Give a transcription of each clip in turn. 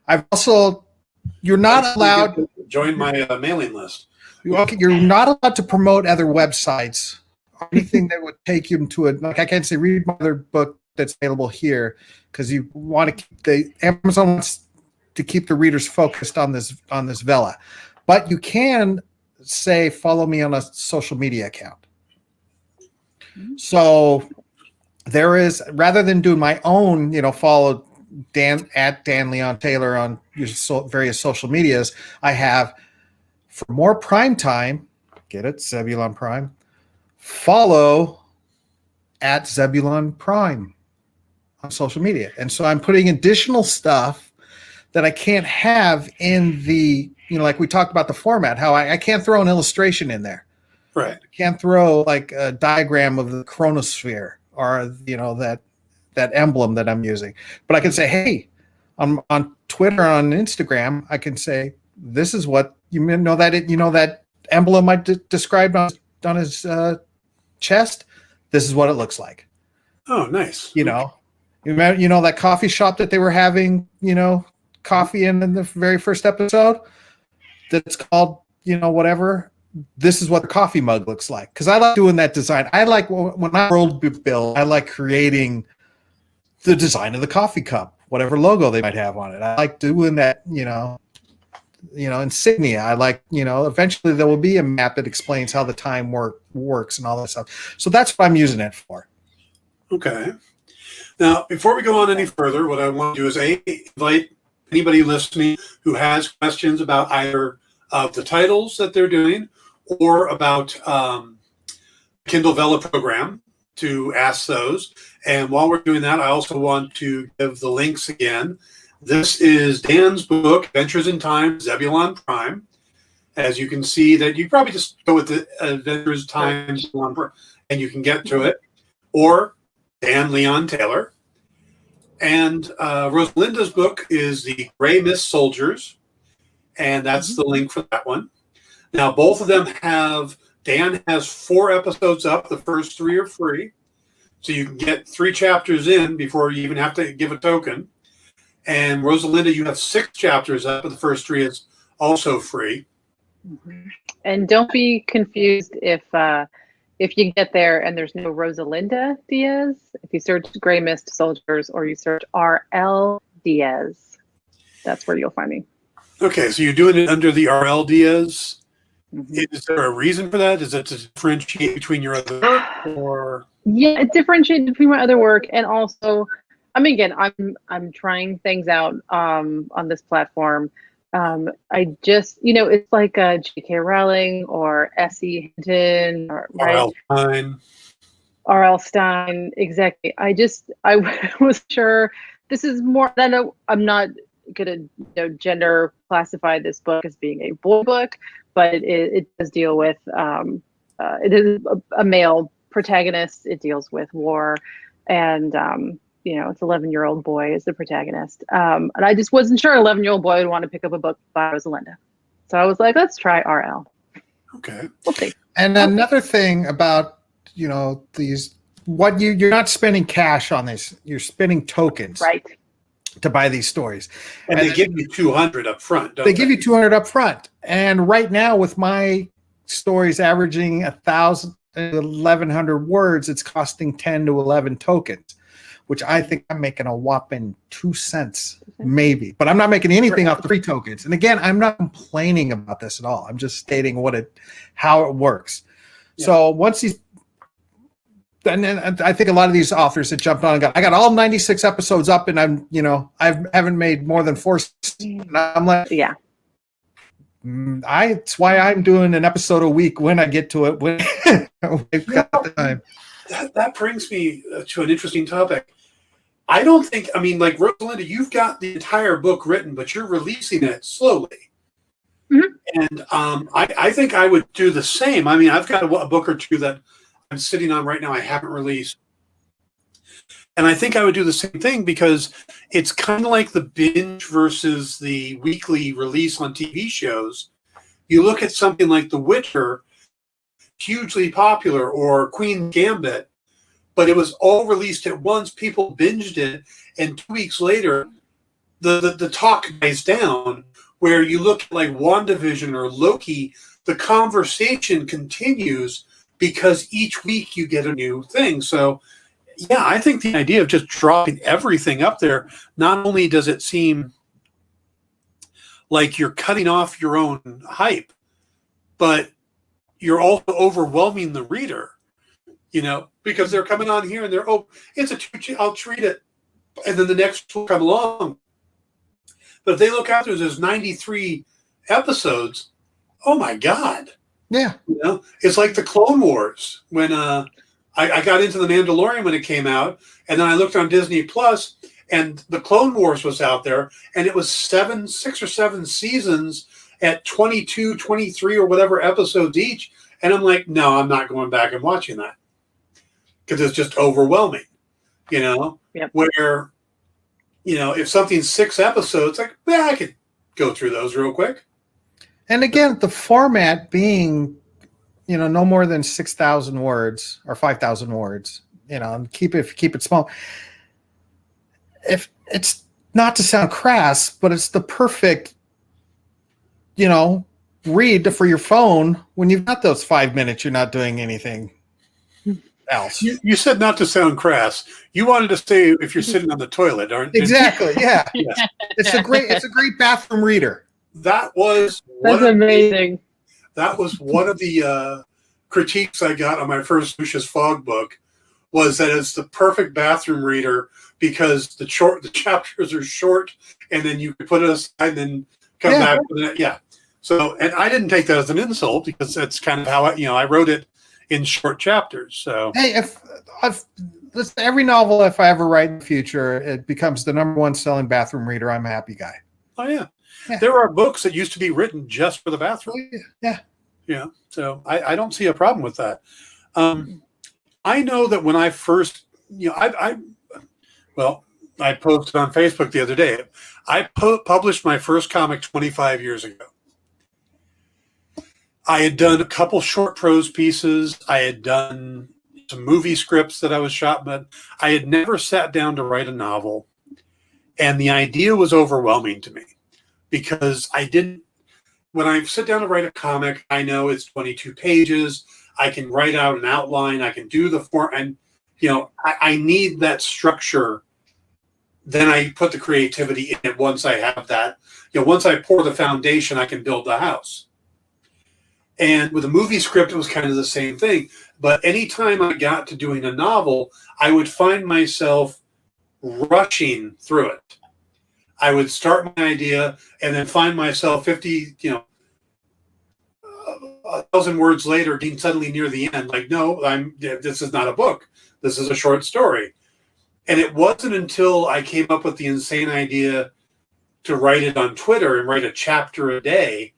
I've also, you're not allowed. Join my mailing list. You're not allowed to promote other websites or anything that would take you to it. Like I can't say read my other book that's available here because you want to keep Amazon wants to keep the readers focused on this Vella, but you can say follow me on a social media account. So there is, rather than doing my own, follow Dan at Dan Leon Taylor on your various social medias, I have for more prime time, get it, Zebulon Prime, follow at Zebulon Prime on social media. And so I'm putting additional stuff that I can't have in the, like we talked about the format, how I can't throw an illustration in there. Right. I can't throw like a diagram of the chronosphere or, that emblem that I'm using. But I can say, hey, on Twitter, on Instagram, I can say, this is what that emblem I described on his chest. This is what it looks like. Oh, nice. You know that coffee shop that they were having, coffee in the very first episode. That's called, whatever. This is what the coffee mug looks like. Because I like doing that design. I like when I world build. I like creating the design of the coffee cup, whatever logo they might have on it. I like doing that, insignia. I like, eventually there will be a map that explains how the time works and all that stuff. So that's what I'm using it for. Okay. Now, before we go on any further, what I want to do is invite anybody listening who has questions about either of the titles that they're doing or about Kindle Vella program to ask those. And while we're doing that, I also want to give the links again. This is Dan's book, Adventures in Time, Zebulon Prime. As you can see, that you probably just go with the Adventures in Time, Zebulon Prime, and you can get to it. Or Dan Leon Taylor. And Rosalinda's book is The Gray Mist Soldiers, and that's the link for that one. Now, both of them Dan has 4 episodes up. The first 3 are free. So you can get 3 chapters in before you even have to give a token. And Rosalinda, you have 6 chapters up, but the first 3 is also free. And don't be confused if you get there and there's no Rosalinda Diaz. If you search Gray Mist Soldiers or you search R.L. Diaz, that's where you'll find me. Okay, so you're doing it under the R.L. Diaz. Is there a reason for that? Is it to differentiate between your other work, or? Yeah, it differentiates between my other work, and also, again, I'm trying things out on this platform. I just, it's like J.K. Rowling or S.E. Hinton or R.L. Stein. R.L. Stein, exactly. I was sure this is more. I know I'm not gonna gender classify this book as being a boy book, but it does deal with it is a male protagonist. It deals with war, and it's 11-year-old boy is the protagonist. And I just wasn't sure an 11-year-old boy would want to pick up a book by Rosalinda, so I was like, let's try RL. Okay, we'll see. And another thing about these, you're not spending cash on this; you're spending tokens, right, to buy these stories. And they give you 200 up front. They give you 200 up front. And right now, with my stories averaging 1,000 to 1,100 words, it's costing 10 to 11 tokens, which I think I'm making a whopping 2 cents, maybe. But I'm not making anything off the free tokens. And again, I'm not complaining about this at all. I'm just stating how it works. Yeah. So once and then I think a lot of these authors that jumped on and I got all 96 episodes up, and I haven't made more than 4. And I'm like, yeah. It's why I'm doing an episode a week when I get to it. When we've got the time. That brings me to an interesting topic. I don't think, like Rosalinda, you've got the entire book written, but you're releasing it slowly. Mm-hmm. And I think I would do the same. I've got a book or 2 that I'm sitting on right now I haven't released. And I think I would do the same thing, because it's kind of like the binge versus the weekly release on TV shows. You look at something like The Witcher, hugely popular, or Queen's Gambit, but it was all released at once. People binged it, and 2 weeks later, the talk dies down. Where you look at like WandaVision or Loki, the conversation continues because each week you get a new thing. So, yeah, I think the idea of just dropping everything up there, not only does it seem like you're cutting off your own hype, but you're also overwhelming the reader, because they're coming on here and they're, it's I'll treat it. And then the next will come along. But if they look out there's 93 episodes, oh my God. Yeah. It's like the Clone Wars when I got into The Mandalorian when it came out, and then I looked on Disney Plus, and the Clone Wars was out there, and it was 6 or 7 seasons at 22, 23 or whatever episodes each. And I'm like, no, I'm not going back and watching that because it's just overwhelming, Yep. Where, if something's 6 episodes, like, I could go through those real quick. And again, the format being, no more than 6,000 words or 5,000 words, and keep it small. If it's not to sound crass, but it's the perfect, read for your phone when you've got those 5 minutes, you're not doing anything else. You said not to sound crass. You wanted to say if you're sitting on the toilet, aren't you? Exactly. Yeah. Yes. It's a great bathroom reader. That's amazing. That was one of the critiques I got on my first Lucius Fogg book, was that it's the perfect bathroom reader because the chapters are short, and then you can put it aside and then come back with it. Yeah. So, and I didn't take that as an insult because that's kind of how I wrote it in short chapters. So, hey, if every novel, if I ever write in the future, it becomes the #1 selling bathroom reader, I'm a happy guy. Oh yeah. There are books that used to be written just for the bathroom. Yeah. Yeah. So I don't see a problem with that. I know that when I first, I posted on Facebook the other day. I published my first comic 25 years ago. I had done a couple short prose pieces. I had done some movie scripts that I was shot, but I had never sat down to write a novel. And the idea was overwhelming to me because when I sit down to write a comic, I know it's 22 pages. I can write out an outline. I can do the form. And, I need that structure. Then I put the creativity in it once I have that. Once I pour the foundation, I can build the house. And with a movie script, it was kind of the same thing. But anytime I got to doing a novel, I would find myself rushing through it. I would start my idea and then find myself 1,000 words later, being suddenly near the end. Like, no, this is not a book. This is a short story. And it wasn't until I came up with the insane idea to write it on Twitter and write a chapter a day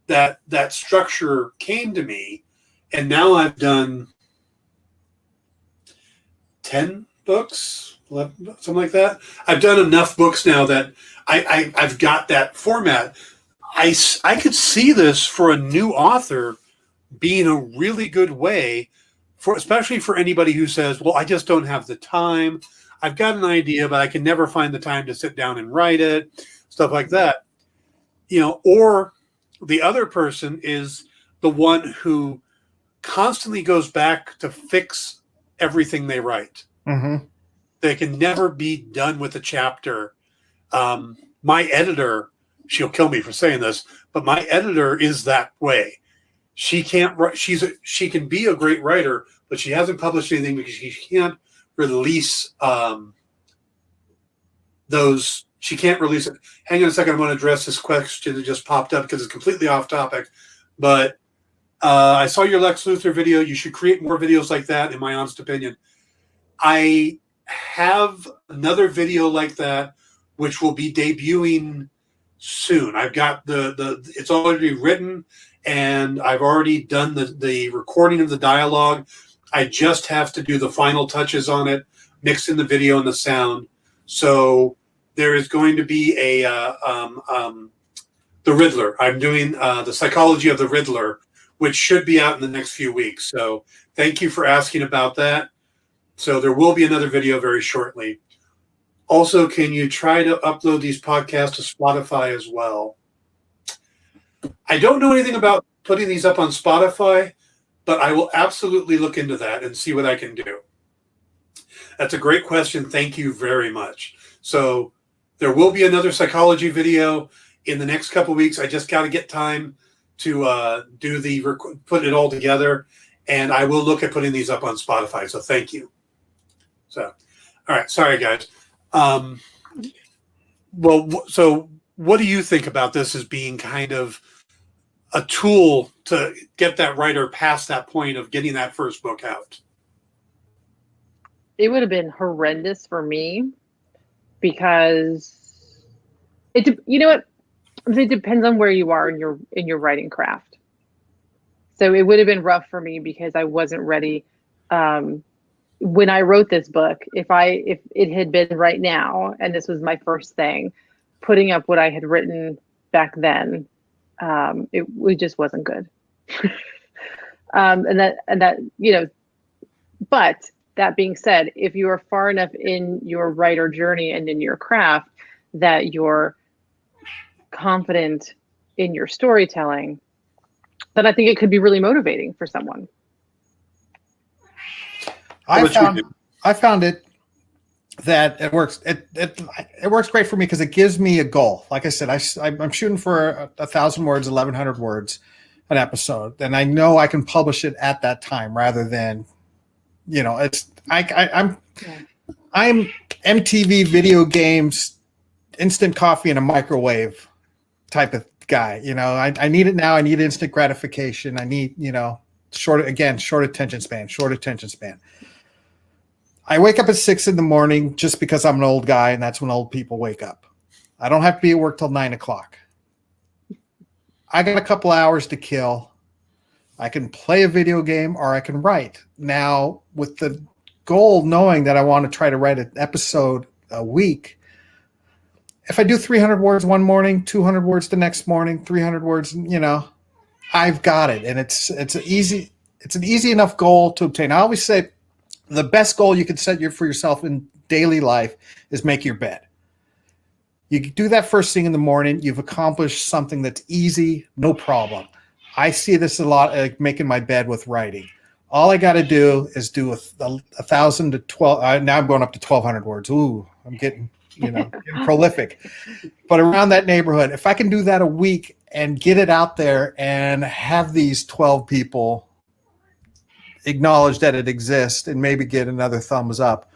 that structure came to me. And now I've done 10 books, 11, something like that. I've done enough books now that I've got that format. I could see this for a new author being a really good way, especially for anybody who says, well, I just don't have the time. I've got an idea, but I can never find the time to sit down and write it, stuff like that. Or the other person is the one who constantly goes back to fix everything they write. Mm-hmm. They can never be done with a chapter. My editor, she'll kill me for saying this, but my editor is that way. She can't write. She can be a great writer, but she hasn't published anything because she can't release those. She can't release it. Hang on a second. I'm going to address this question that just popped up because it's completely off topic. But I saw your Lex Luthor video. You should create more videos like that, in my honest opinion. I have another video like that, which will be debuting soon. I've got it's already written, and I've already done the recording of the dialogue. I just have to do the final touches on it, mix in the video and the sound. So there is going to be the Riddler. I'm doing the Psychology of the Riddler, which should be out in the next few weeks. So thank you for asking about that. So there will be another video very shortly. Also, can you try to upload these podcasts to Spotify as well? I don't know anything about putting these up on Spotify, but I will absolutely look into that and see what I can do. That's a great question. Thank you very much. So there will be another psychology video in the next couple of weeks. I just got to get time to put it all together, and I will look at putting these up on Spotify. So thank you. So, all right. Sorry, guys. So what do you think about this as being kind of a tool to get that writer past that point of getting that first book out? It would have been horrendous for me because you know what? It depends on where you are in your writing craft. So it would have been rough for me because I wasn't ready. When I wrote this book, if it had been right now and this was my first thing, putting up what I had written back then, it just wasn't good. And that, you know, but that being said, if you are far enough in your writer journey and in your craft that you're confident in your storytelling, then I think it could be really motivating for someone. I found it that it works. It works great for me because it gives me a goal. Like I said, I'm shooting for 1,000 words, 1,100 words an episode, and I know I can publish it at that time rather than, you know, I'm MTV video games, instant coffee in a microwave type of guy. You know, I need it now. I need instant gratification. I need, you know, short attention span. I wake up at 6 a.m. just because I'm an old guy, and that's when old people wake up. I don't have to be at work till 9 o'clock. I got a couple hours to kill. I can play a video game or I can write. Now, with the goal knowing that I want to try to write an episode a week, if I do 300 words one morning, 200 words the next morning, 300 words, you know, I've got it. And it's an easy enough goal to obtain. I always say the best goal you can set for yourself in daily life is make your bed. You do that first thing in the morning, you've accomplished something that's easy, no problem. I see this a lot, like making my bed with writing. All I got to do is do 1,000 to 12. Now I'm going up to 1,200 words. Ooh, I'm getting prolific. But around that neighborhood, if I can do that a week and get it out there and have these 12 people acknowledge that it exists and maybe get another thumbs up,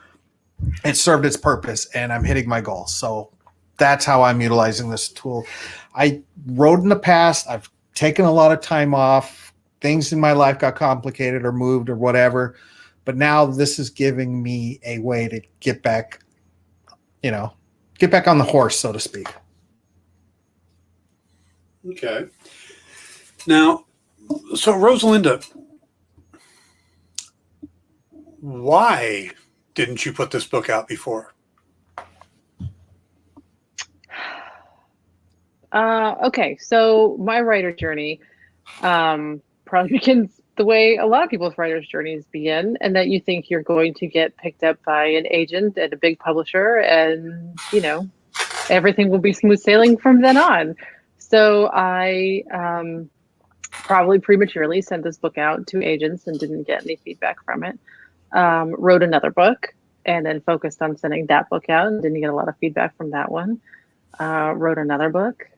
it served its purpose and I'm hitting my goal. So that's how I'm utilizing this tool. I wrote in the past. I've taken a lot of time off. Things in my life got complicated or moved or whatever. But now this is giving me a way to get back, you know, get back on the horse, so to speak. Okay. Now, so Rosalinda, why didn't you put this book out before? Okay, so my writer journey probably begins the way a lot of people's writers' journeys begin, and that you think you're going to get picked up by an agent at a big publisher, and you know everything will be smooth sailing from then on. So I probably prematurely sent this book out to agents and didn't get any feedback from it. Wrote another book and then focused on sending that book out and didn't get a lot of feedback from that one. Wrote another book.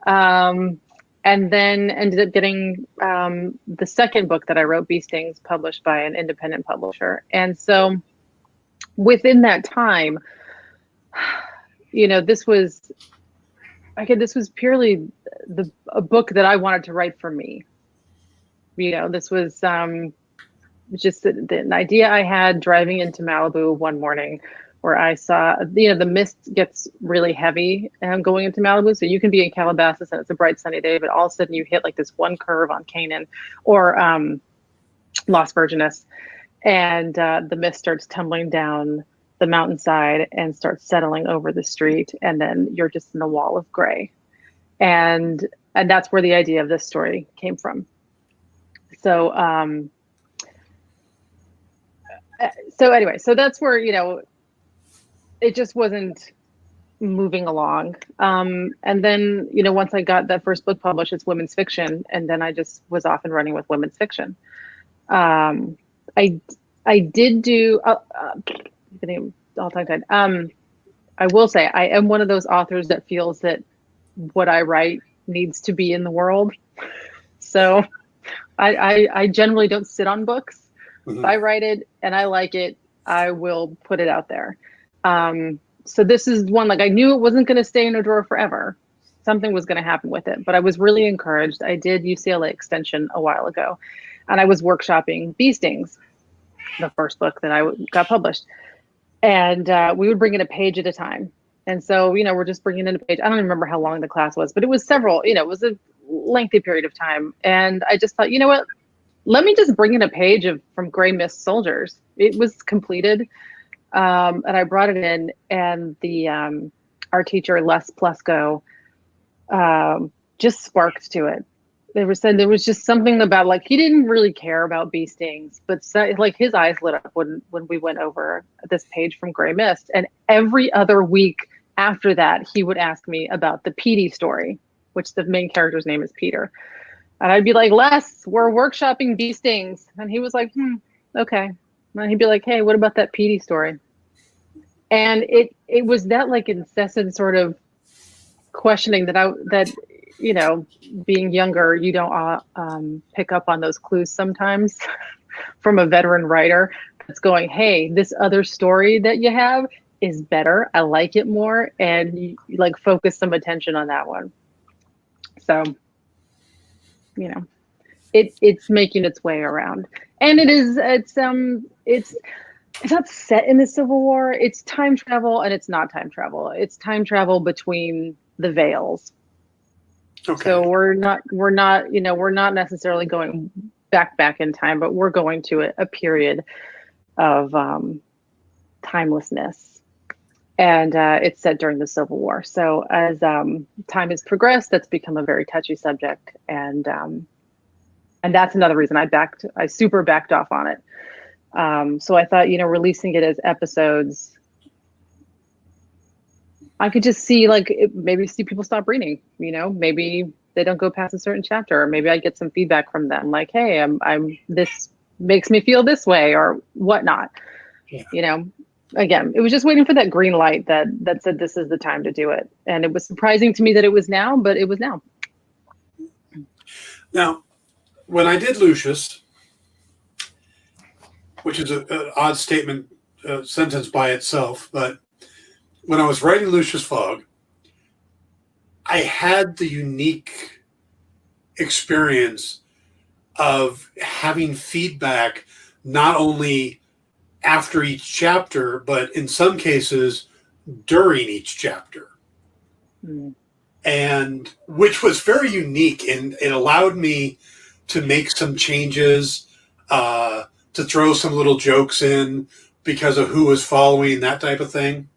And then ended up getting the second book that I wrote, Bee Stings, published by an independent publisher. And so within that time, you know, this was purely a book that I wanted to write for me. You know, this was just an idea I had driving into Malibu one morning, where I saw, you know, the mist gets really heavy going into Malibu. So you can be in Calabasas and it's a bright sunny day, but all of a sudden you hit like this one curve on Canaan or Las Virgenes, and the mist starts tumbling down the mountainside and starts settling over the street, and then you're just in a wall of gray. And that's where the idea of this story came from. So anyway, so that's where, you know, it just wasn't moving along. And then, once I got that first book published, it's women's fiction, and then I just was off and running with women's fiction. I did do the name all tongue-tied. I will say I am one of those authors that feels that what I write needs to be in the world. So I generally don't sit on books. Mhm. If I write it and I like it, I will put it out there. So this is one, like, I knew it wasn't going to stay in a drawer forever. Something was going to happen with it, but I was really encouraged. I did UCLA Extension a while ago, and I was workshopping Bee Stings, the first book that I got published. And we would bring in a page at a time. And so, we're just bringing in a page. I don't even remember how long the class was, but it was several, it was a lengthy period of time. And I just thought, you know what, let me just bring in a page from Gray Mist Soldiers. It was completed. And I brought it in, and our teacher, Les Plesko, just sparked to it. There was just something about, like, he didn't really care about bee stings, but like his eyes lit up when we went over this page from Gray Mist. And every other week after that, he would ask me about the Petey story, which the main character's name is Peter. And I'd be like, Les, we're workshopping bee stings. And he was like, okay. And he'd be like, hey, what about that Petey story? And it was that, like, incessant sort of questioning that being younger, you don't pick up on those clues sometimes from a veteran writer that's going, hey, this other story that you have is better. I like it more. And you like focus some attention on that one. So, it's making its way around. And it's not set in the Civil War. It's time travel, and it's not time travel. It's time travel between the veils. Okay. So we're not necessarily going back in time, but we're going to a period of timelessness, and it's set during the Civil War. So as time has progressed, that's become a very touchy subject, and that's another reason I super backed off on it. So I thought, releasing it as episodes, I could just see, like, maybe see people stop reading, maybe they don't go past a certain chapter, or maybe I get some feedback from them, like, hey, I'm this makes me feel this way or whatnot. Yeah. Again, it was just waiting for that green light that said this is the time to do it. And it was surprising to me that it was now, but it was now. Now, when I did Lucius, which is an odd statement, sentence by itself, but when I was writing Lucius Fogg, I had the unique experience of having feedback not only after each chapter, but in some cases during each chapter. And which was very unique, and it allowed me to make some changes, to throw some little jokes in because of who was following, that type of thing.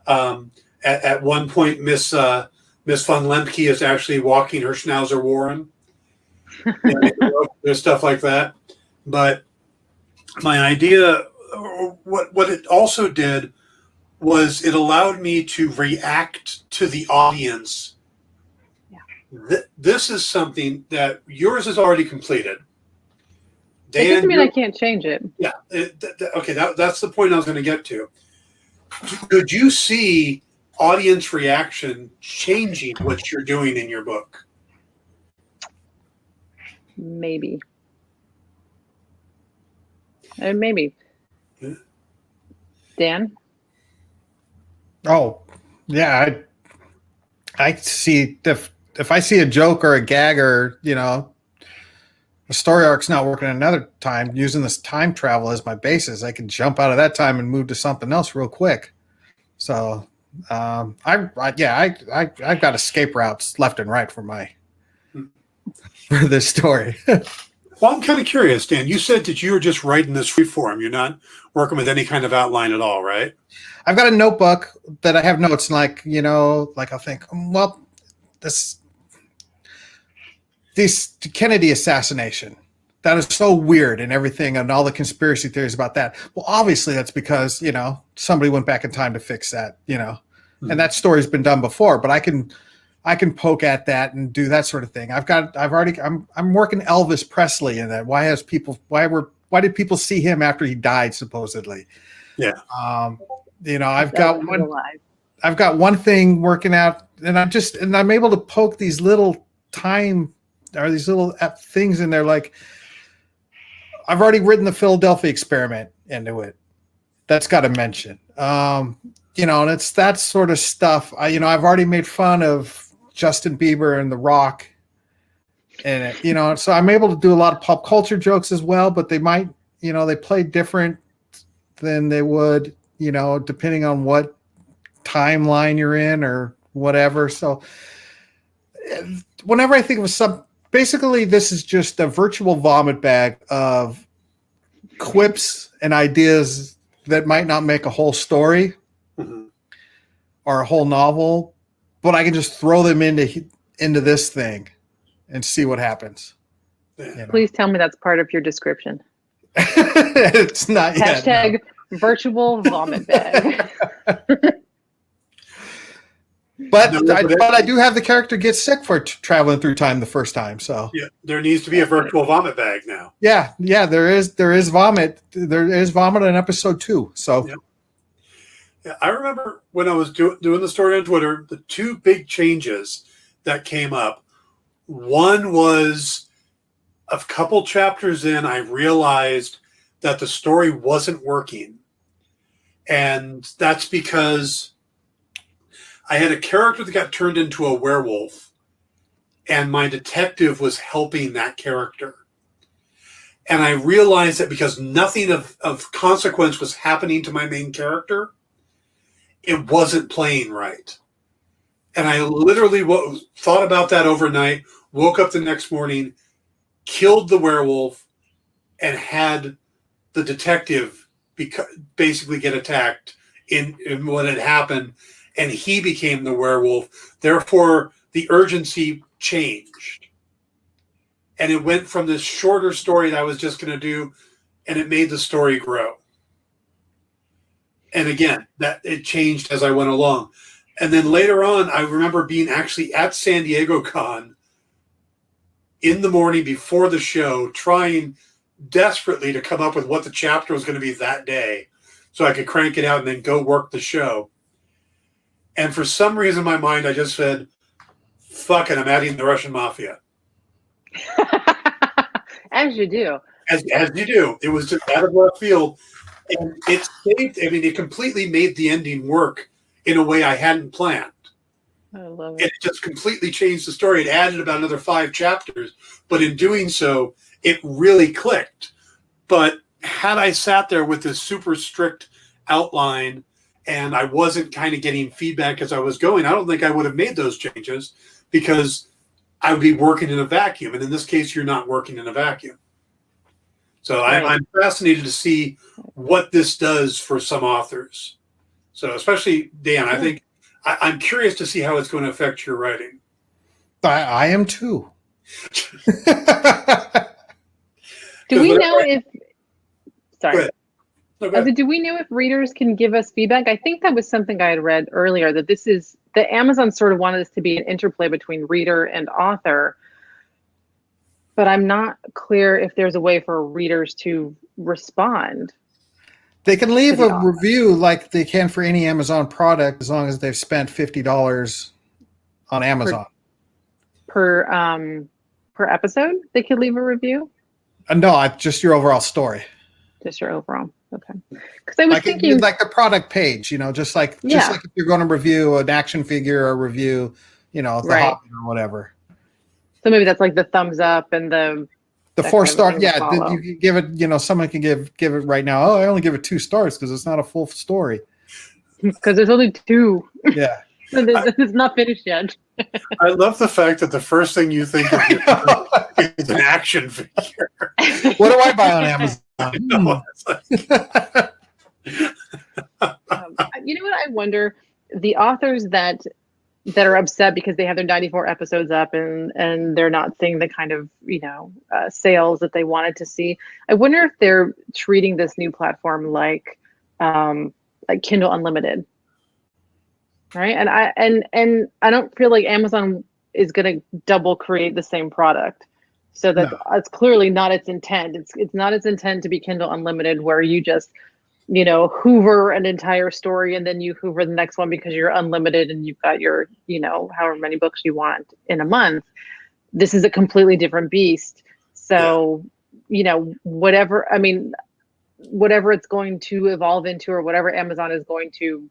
At one point, Miss von Lemke is actually walking her Schnauzer Warren. There's stuff like that. But my idea, what it also did was it allowed me to react to the audience. Yeah. This is something that yours is already completed. Dan, it doesn't mean I can't change it. Yeah. Okay, that's the point I was going to get to. Could you see audience reaction changing what you're doing in your book? Maybe. Maybe. Yeah. Dan? Oh, yeah. I see if I see a joke or a gag, or the story arc's not working another time, using this time travel as my basis, I can jump out of that time and move to something else real quick. So I've got escape routes left and right for this story. Well, I'm kind of curious, Dan. You said that you were just writing this free form. You're not working with any kind of outline at all, right? I've got a notebook that I have notes, like I'll think, well, this Kennedy assassination, that is so weird and everything and all the conspiracy theories about that. Well, obviously that's because, somebody went back in time to fix that, and that story's been done before, but I can poke at that and do that sort of thing. I'm working Elvis Presley in that. Why did people see him after he died, supposedly? Yeah. I've got one thing working out, and I'm able to poke these little these little things in there. Like, I've already written the Philadelphia Experiment into it. That's got a mention. And it's that sort of stuff. I've already made fun of Justin Bieber and The Rock in it, so I'm able to do a lot of pop culture jokes as well, but they might, they play different than they would, depending on what timeline you're in or whatever. So whenever I think of basically this is just a virtual vomit bag of quips and ideas that might not make a whole story or a whole novel, but I can just throw them into this thing and see what happens. Please tell me that's part of your description. It's not yet. Hashtag virtual vomit bag. But I do have the character get sick for traveling through time the first time. So yeah, there needs to be a virtual vomit bag now. Yeah, there is vomit. There is vomit in episode 2. So yeah, I remember when I was doing the story on Twitter, the two big changes that came up. One was a couple chapters in, I realized that the story wasn't working, and that's because I had a character that got turned into a werewolf, and my detective was helping that character. And I realized that because nothing of consequence was happening to my main character, it wasn't playing right. And I literally thought about that overnight, woke up the next morning, killed the werewolf, and had the detective basically get attacked in what had happened. And he became the werewolf. Therefore, the urgency changed. And it went from this shorter story that I was just going to do, and it made the story grow. And again, that it changed as I went along. And then later on, I remember being actually at San Diego Con in the morning before the show, trying desperately to come up with what the chapter was going to be that day so I could crank it out and then go work the show. And for some reason in my mind, I just said, fuck it, I'm adding the Russian Mafia. As you do. As you do. It was just out of left field. And it completely made the ending work in a way I hadn't planned. I love it. It just completely changed the story. It added about another 5 chapters. But in doing so, it really clicked. But had I sat there with this super strict outline and I wasn't kind of getting feedback as I was going, I don't think I would have made those changes because I would be working in a vacuum. And in this case, you're not working in a vacuum. So right. I'm fascinated to see what this does for some authors. So especially Dan, I think I'm curious to see how it's going to affect your writing. I am too. Do we know if... Sorry. No, do we know if readers can give us feedback? I think that was something I had read earlier, that this is that Amazon sort of wanted this to be an interplay between reader and author, but I'm not clear if there's a way for readers to respond. They can leave a review like they can for any Amazon product as long as they've spent $50 on Amazon. Per episode, they could leave a review? No, just your overall story. Just your overall. Okay. Because I was thinking like the product page, just like if you're going to review an action figure or review, the Hobbit or whatever. So maybe that's like the thumbs up and the 4-star. Yeah, you can give it. Someone can give it right now. Oh, I only give it 2 stars because it's not a full story. Because there's only 2. Yeah, it's not finished yet. I love the fact that the first thing you think of is an action figure. What do I buy on Amazon? You know what I wonder? The authors that that are upset because they have their 94 episodes up and they're not seeing the kind of sales that they wanted to see. I wonder if they're treating this new platform like Kindle Unlimited, right? And I don't feel like Amazon is going to double create the same product. So that's clearly not its intent. It's not its intent to be Kindle Unlimited, where you just hoover an entire story and then you hoover the next one because you're unlimited and you've got your however many books you want in a month. This is a completely different beast. So whatever it's going to evolve into, or whatever Amazon is going to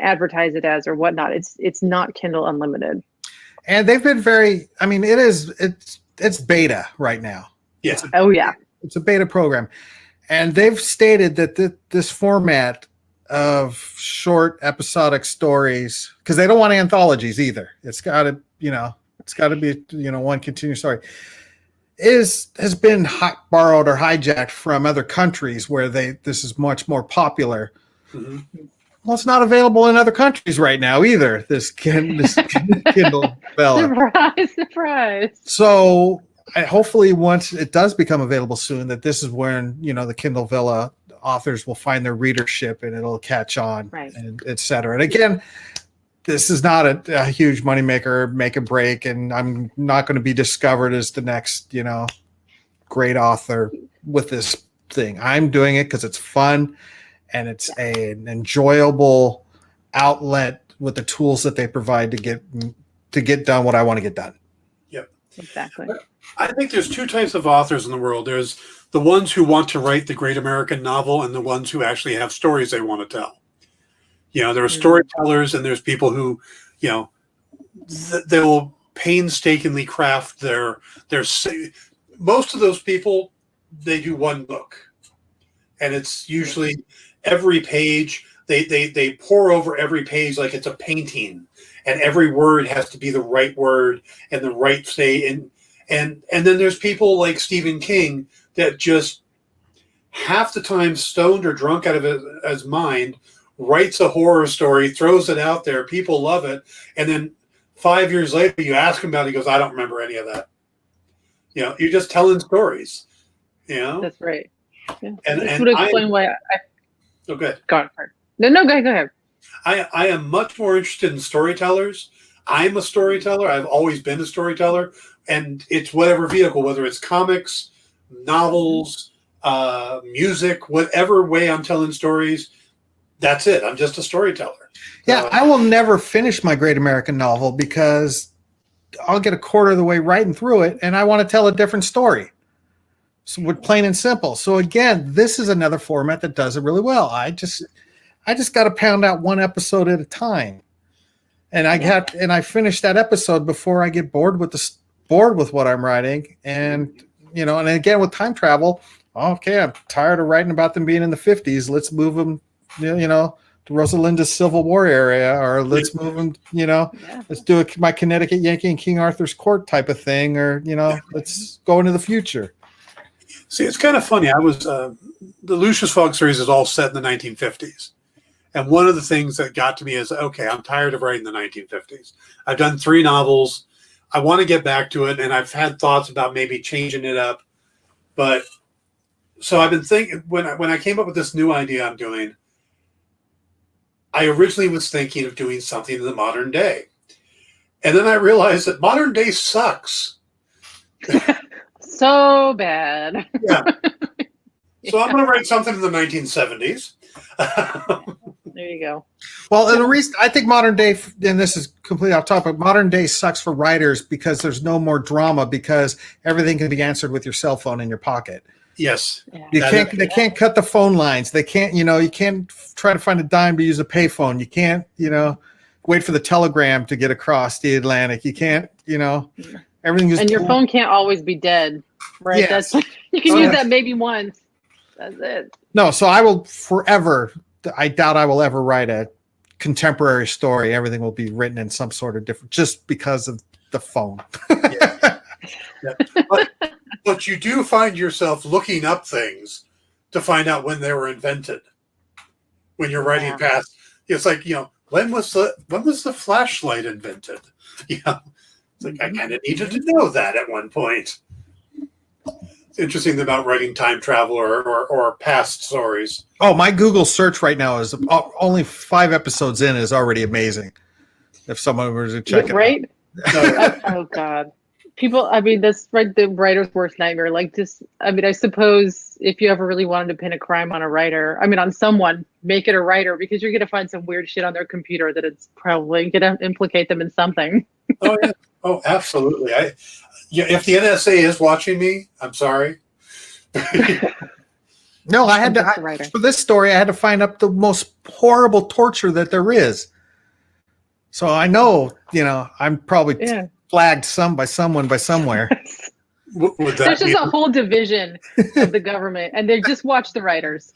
advertise it as or whatnot, it's not Kindle Unlimited. And they've been it's beta right now. Yes. It's a beta program. And they've stated that this format of short episodic stories, because they don't want anthologies either. It's got to be one continuous story. Has been borrowed or hijacked from other countries where this is much more popular. Mm-hmm. Well, it's not available in other countries right now either. This Kindle Vella. Surprise! So hopefully, once it does become available soon, that this is when the Kindle Vella authors will find their readership and it'll catch on, right, and et cetera. And again, this is not a huge moneymaker, make a break, and I'm not going to be discovered as the next great author with this thing. I'm doing it because it's fun. And it's an enjoyable outlet with the tools that they provide to get done what I want to get done. Yep. Exactly. I think there's two types of authors in the world. There's the ones who want to write the great American novel and the ones who actually have stories they want to tell. There are storytellers and there's people who, they will painstakingly craft their most of those people, they do one book. And it's usually every page, they pour over every page like it's a painting, and every word has to be the right word and the right say. And then there's people like Stephen King that just half the time stoned or drunk out of his mind, writes a horror story, throws it out there, people love it, and then 5 years later you ask him about it, he goes, I don't remember any of that. You're just telling stories. That's right. Yeah. And this would explain why good. Go ahead. No, go ahead. I am much more interested in storytellers. I'm a storyteller. I've always been a storyteller, and it's whatever vehicle, whether it's comics, novels, music, whatever way I'm telling stories. That's it. I'm just a storyteller. Yeah, I will never finish my great American novel because I'll get a quarter of the way writing through it, and I want to tell a different story. So we're plain and simple. So again, this is another format that does it really well. I just got to pound out one episode at a time, and I finish that episode before I get bored with what I'm writing. And and again with time travel, okay, I'm tired of writing about them being in the 50s. Let's move them, to Rosalinda's Civil War area, or let's move them, let's do my Connecticut Yankee and King Arthur's Court type of thing, or let's go into the future. See, it's kind of funny. I was the Lucius Fogg series is all set in the 1950s. And one of the things that got to me is, okay, I'm tired of writing the 1950s. I've done 3 novels. I want to get back to it, and I've had thoughts about maybe changing it up. But so I've been thinking, when I came up with this new idea I'm doing, I originally was thinking of doing something in the modern day. And then I realized that modern day sucks. So bad. Yeah. So I'm going to write something in the 1970s. There you go. Well, and the reason I think modern day, and this is completely off topic, modern day sucks for writers because there's no more drama, because everything can be answered with your cell phone in your pocket. Yes. Yeah. They can't cut the phone lines. They can't, you can't try to find a dime to use a payphone. You can't, wait for the telegram to get across the Atlantic. You can't, everything is. And your phone can't always be dead, right? Yes. That's you can use that maybe once. That's it. No, so I will forever. I doubt I will ever write a contemporary story. Everything will be written in some sort of different, just because of the phone. Yeah. But you do find yourself looking up things to find out when they were invented. When you're writing past, it's like, when was the flashlight invented? Yeah, it's like I kind of needed to know that at one point. It's interesting about writing time travel or past stories. Oh, my Google search right now is only 5 episodes in is already amazing. If someone were to check it right? out. Oh God. People, I mean, that's right. The writer's worst nightmare. Like, just, I mean, I suppose if you ever really wanted to pin a crime on a writer, I mean, on someone, make it a writer, because you're going to find some weird shit on their computer that it's probably going to implicate them in something. Oh yeah. Oh, absolutely. If the NSA is watching me, I'm sorry. No, I had I'm just a writer. for this story, I had to find up the most horrible torture that there is. So I know, I'm probably Yeah. flagged by someone by somewhere. Would that There's be just a whole division of the government, and they just watch the writers.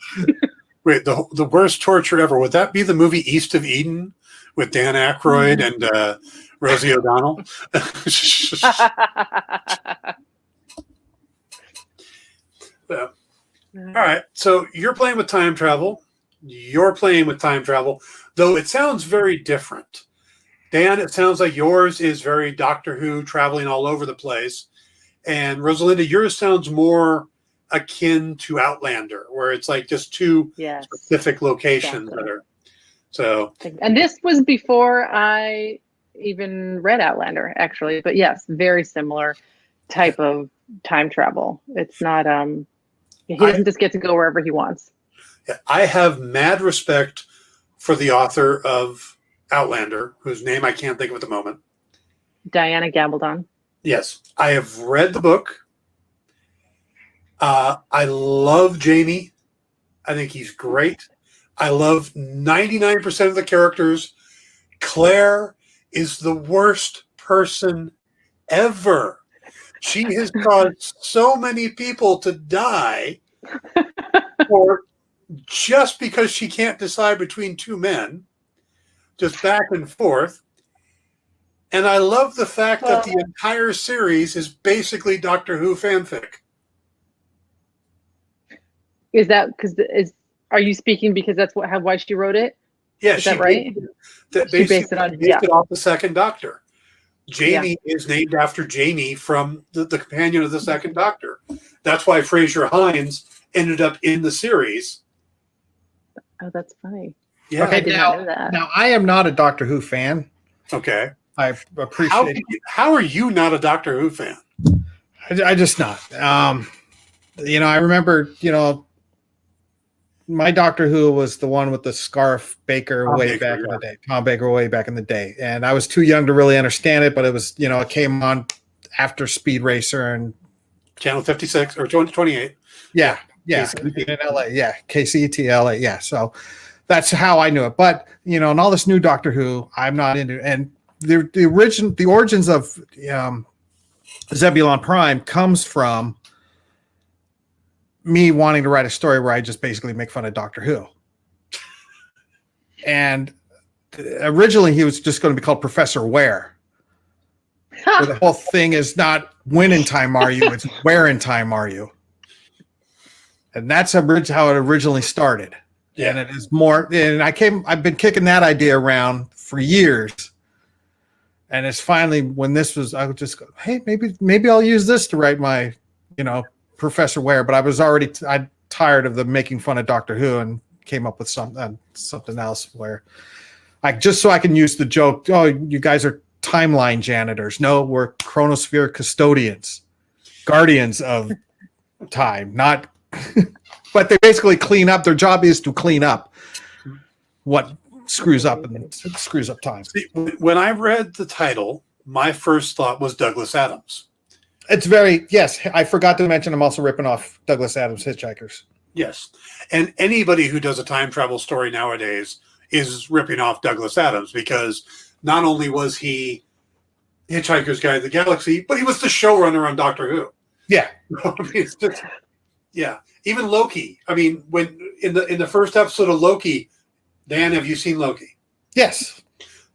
wait, the worst torture ever? Would that be the movie East of Eden with Dan Aykroyd and Rosie O'Donnell? All right. So you're playing with time travel. You're playing with time travel, though it sounds very different. Dan, it sounds like yours is very Doctor Who, traveling all over the place. And Rosalinda, yours sounds more akin to Outlander, where it's like just two Yes. specific locations Exactly. that are. So, And this was before I even read Outlander, actually. But yes, very similar type of time travel. It's not he doesn't just get to go wherever he wants. yeah, I have mad respect for the author of Outlander, whose name I can't think of at the moment. Diana Gabaldon. Yes, I have read the book. I love Jamie. I think he's great. I love 99% of the characters. Claire is the worst person ever. She has caused so many people to die or just because she can't decide between two men, just back and forth. And I love the fact that the entire series is basically Doctor Who fanfic. Is that because are you speaking because that's why she wrote it? Yeah, Is that right? She based it on- based yeah. it off the Second Doctor. Jamie is named after Jamie from the companion of the Second Doctor. That's why Fraser Hines ended up in the series. Oh, that's funny. Yeah. I did not know that. Now, I am not a Doctor Who fan. Okay. I appreciate How are you not a Doctor Who fan? I just not. I remember, my Doctor Who was the one with the scarf Baker Tom way Baker, back in yeah. the day. Tom Baker way back in the day. And I was too young to really understand it, but it was, it came on after Speed Racer and Channel 56 or 28. yeah, KCET. in LA. Yeah, KCET LA. Yeah. So that's how I knew it. But, and all this new Doctor Who, I'm not into. And the origins of Zebulon Prime comes from me wanting to write a story where I just basically make fun of Doctor Who. And originally he was just going to be called Professor Where. Where the whole thing is not when in time are you, it's where in time are you. And that's how it originally started. Yeah. And it is more, and I've been kicking that idea around for years. And it's finally when this was, I would just go, hey, maybe I'll use this to write my, Professor Where. But I was already tired of the making fun of Doctor Who and came up with something else where just so I can use the joke. Oh, you guys are timeline janitors. No, we're chronosphere custodians, guardians of time. Not, but they basically clean up. Their job is to clean up what screws up time. See, when I read the title, my first thought was Douglas Adams. It's yes. I forgot to mention I'm also ripping off Douglas Adams' Hitchhikers. Yes. And anybody who does a time travel story nowadays is ripping off Douglas Adams because not only was he Hitchhiker's Guide to the Galaxy, but he was the showrunner on Doctor Who. Yeah. I mean, it's just, yeah. Even Loki. I mean, when in the first episode of Loki, Dan, have you seen Loki? Yes.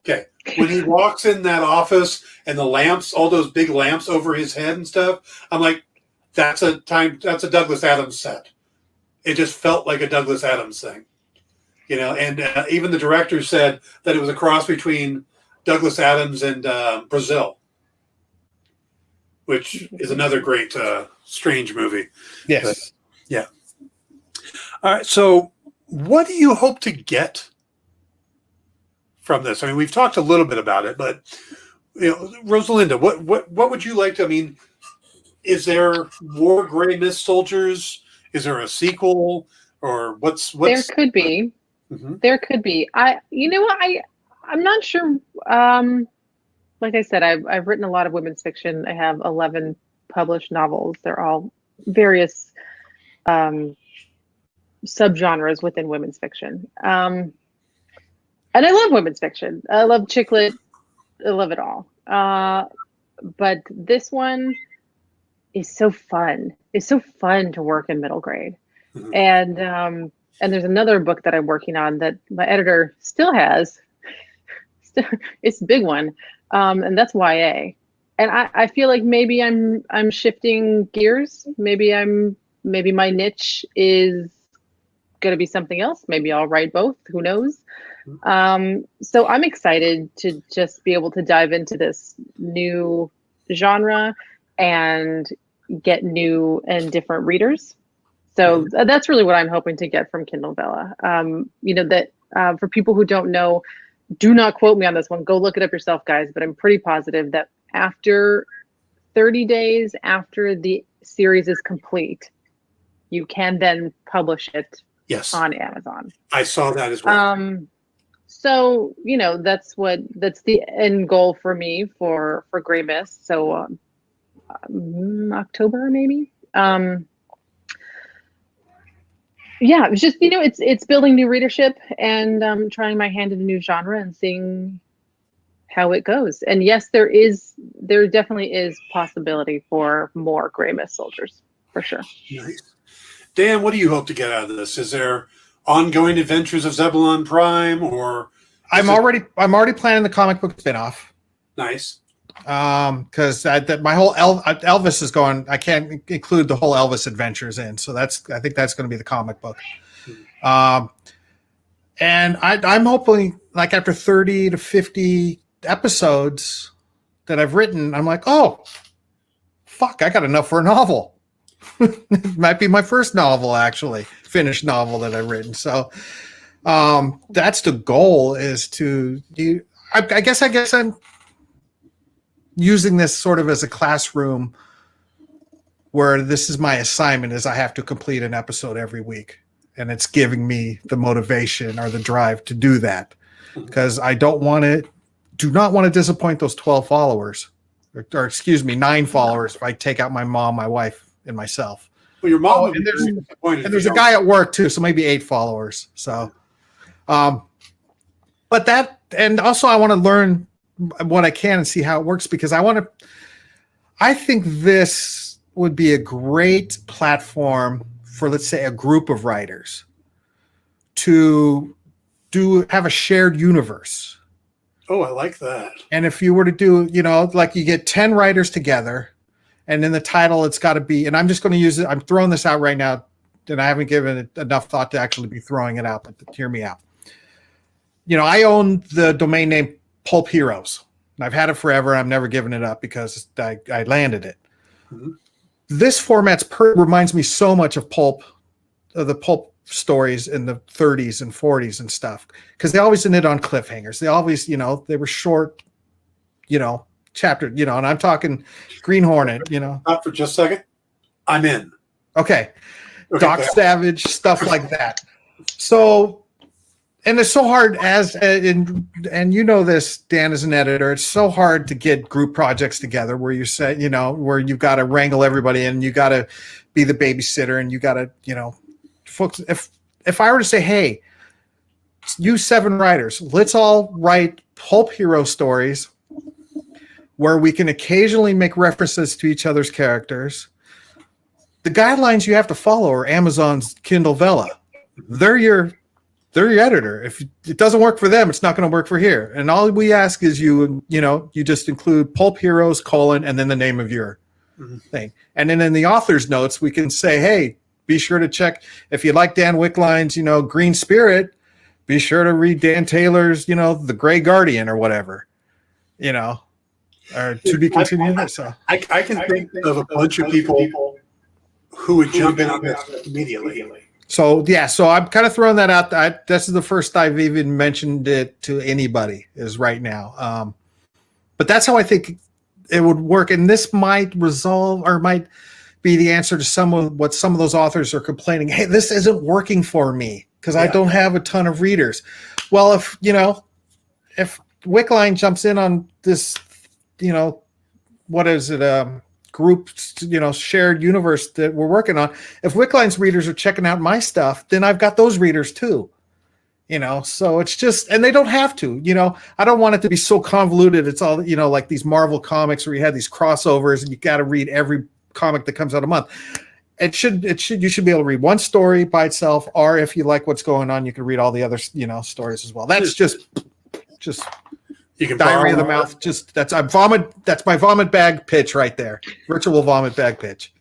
Okay. When he walks in that office and the lamps, all those big lamps over his head and stuff, I'm like, that's a Douglas Adams set. It just felt like a Douglas Adams thing. And even the director said that it was a cross between Douglas Adams and Brazil, which is another great strange movie. Yes. But, yeah. All right. So, what do you hope to get from this? I mean, we've talked a little bit about it, but Rosalinda, what would you like to? I mean, is there more Gray Mist Soldiers? Is there a sequel, or what's? There could be. Mm-hmm. There could be. I'm not sure. Like I said, I've written a lot of women's fiction. I have 11 published novels. They're all various subgenres within women's fiction. And I love women's fiction. I love chick lit. I love it all. But this one is so fun. It's so fun to work in middle grade. Mm-hmm. And there's another book that I'm working on that my editor still has. It's a big one. And that's YA. And I feel like maybe I'm shifting gears. Maybe my niche is going to be something else. Maybe I'll write both. Who knows? So I'm excited to just be able to dive into this new genre and get new and different readers. So that's really what I'm hoping to get from Kindle Vella. For people who don't know, do not quote me on this one. Go look it up yourself, guys. But I'm pretty positive that after 30 days after the series is complete, you can then publish it on Amazon. I saw that as well. So that's the end goal for me for Gray Mist. So October maybe. Yeah, it's just it's building new readership and trying my hand in a new genre and seeing how it goes. And yes, there definitely is possibility for more Gray Mist Soldiers for sure. Nice. Dan, what do you hope to get out of this? Is there ongoing adventures of Zebulon Prime, or I'm already planning the comic book spinoff. Nice. Because my whole Elvis is going. I can't include the whole Elvis adventures in, so I think that's going to be the comic book. And I'm hoping, like after 30 to 50 episodes that I've written, I'm like, oh, fuck, I got enough for a novel. It might be my first novel, actually, finished novel that I've written. So that's the goal. Is to do. I guess I'm using this sort of as a classroom where this is my assignment is I have to complete an episode every week, and it's giving me the motivation or the drive to do that because I do not want to disappoint those 12 followers or excuse me, 9 followers if I take out my mom, my wife, and myself. Well, your mom and there's a guy at work too, so maybe 8 followers. So, but that, and also I want to learn what I can and see how it works because I think this would be a great platform for, let's say, a group of writers to have a shared universe. Oh, I like that. And if you were to do, like you get 10 writers together and in the title, it's got to be, and I'm just going to use it. I'm throwing this out right now and I haven't given it enough thought to actually be throwing it out, but hear me out. I own the domain name Pulp Heroes. I've had it forever. I've never given it up because I landed it. Mm-hmm. This format reminds me so much of the pulp stories in the 30s and 40s and stuff because they always ended on cliffhangers. They always, they were short, chapter, and I'm talking Green Hornet, Not for just a second. I'm in. Okay. Doc Savage, stuff like that. So, and it's so hard and you know this, Dan, as an editor, it's so hard to get group projects together where you say, where you've got to wrangle everybody and you got to be the babysitter and you got to, folks, if I were to say, hey, you 7 writers, let's all write pulp hero stories where we can occasionally make references to each other's characters. The guidelines you have to follow are Amazon's Kindle Vella. They're your editor. If it doesn't work for them, it's not going to work for here. And all we ask is you just include Pulp Heroes, and then the name of your thing. And then in the author's notes, we can say, hey, be sure to check if you like Dan Wickline's, Green Spirit, be sure to read Dan Taylor's, The Gray Guardian or whatever, or to be continued. So I can think of a bunch of people who would jump in on this immediately. So I'm kind of throwing that out. This is the first I've even mentioned it to anybody is right now. But that's how I think it would work. And this might resolve or might be the answer to some of what some of those authors are complaining. Hey, this isn't working for me because I don't have a ton of readers. Well, if Wickline jumps in on this, what is it? Group, shared universe that we're working on. If Wickline's readers are checking out my stuff, then I've got those readers too. So it's just, and they don't have to, I don't want it to be so convoluted. It's all, like these Marvel comics where you have these crossovers and you got to read every comic that comes out a month. You should be able to read one story by itself, or if you like what's going on, you can read all the other, stories as well. That's just you can diarrhea of the mouth. That's my vomit bag pitch right there. Virtual vomit bag pitch.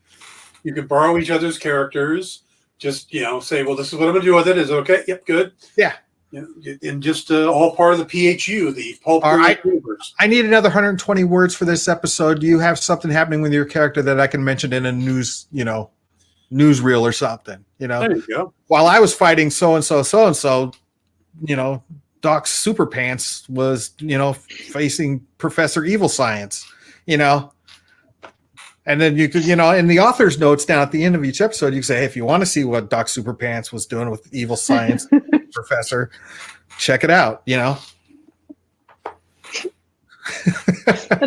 You can borrow each other's characters. Just say, well, this is what I'm going to do with it. Is it okay? Yep, good. Yeah. And just all part of the PHU, the Pulp universe. I need another 120 words for this episode. Do you have something happening with your character that I can mention in a newsreel or something? There you go. While I was fighting so and so, Doc Superpants was, facing Professor Evil Science, and then you could, in the author's notes down at the end of each episode, you can say, hey, if you want to see what Doc Superpants was doing with Evil Science Professor, check it out, I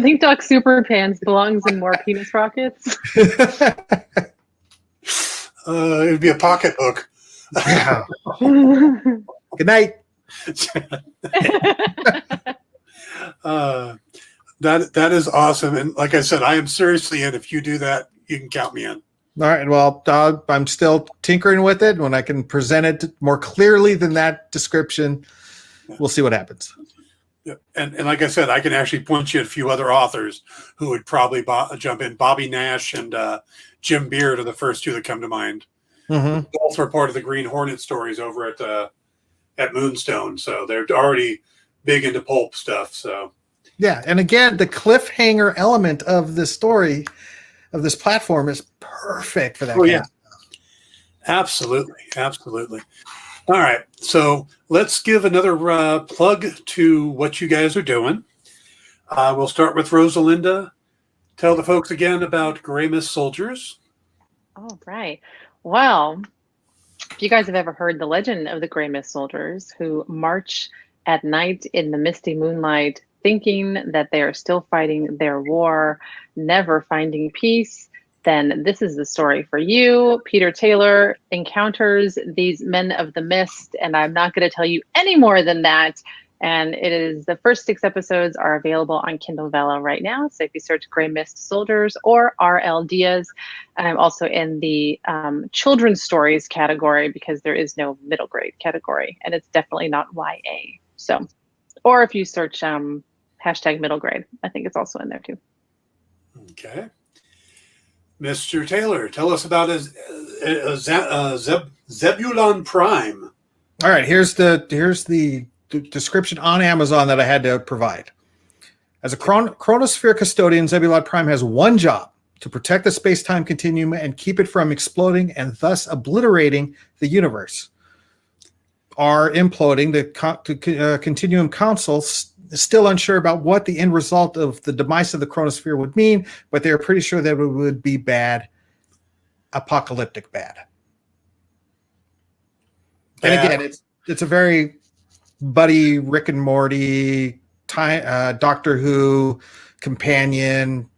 think Doc Superpants belongs in more penis rockets. It'd be a pocket hook. Yeah. Good night. That is awesome, and like I said, I am seriously in. If you do that, you can count me in. All right. Well, I'm still tinkering with it. When I can present it more clearly than that description, we'll see what happens. Yeah. And like I said, I can actually point you at a few other authors who would probably jump in. Bobby Nash and Jim Beard are the first two that come to mind. Mm-hmm. Both were part of the Green Hornet stories over at Moonstone, so they're already big into pulp stuff. So. Yeah, and again, the cliffhanger element of this story, of this platform, is perfect for that. Oh, yeah. Absolutely. All right, so let's give another plug to what you guys are doing. We'll start with Rosalinda. Tell the folks again about Gray Mist Soldiers. All right. Well, if you guys have ever heard the legend of the Gray Mist Soldiers who march at night in the misty moonlight, thinking that they are still fighting their war, never finding peace, then this is the story for you. Peter Taylor encounters these men of the mist, and I'm not going to tell you any more than that. And the first 6 episodes are available on Kindle Vella right now. So if you search Gray Mist Soldiers or R.L. Diaz, and I'm also in the children's stories category because there is no middle grade category, and it's definitely not YA. So, or if you search hashtag middle grade, I think it's also in there too. Okay. Mr. Taylor, tell us about Zebulon Prime. All right, here's the description on Amazon that I had to provide. As a chronosphere custodian, Zebulon Prime has one job: to protect the space-time continuum and keep it from exploding and thus obliterating the universe. Are imploding. The Continuum Council is still unsure about what the end result of the demise of the chronosphere would mean, but they're pretty sure that it would be bad, apocalyptic bad. And again, it's a very buddy Rick and Morty, Doctor Who companion,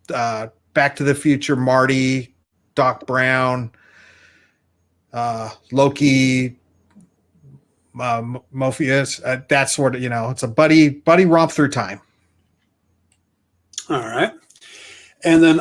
Back to the Future Marty, Doc Brown, Loki, Morpheus, that sort of, it's a buddy romp through time. All right. And then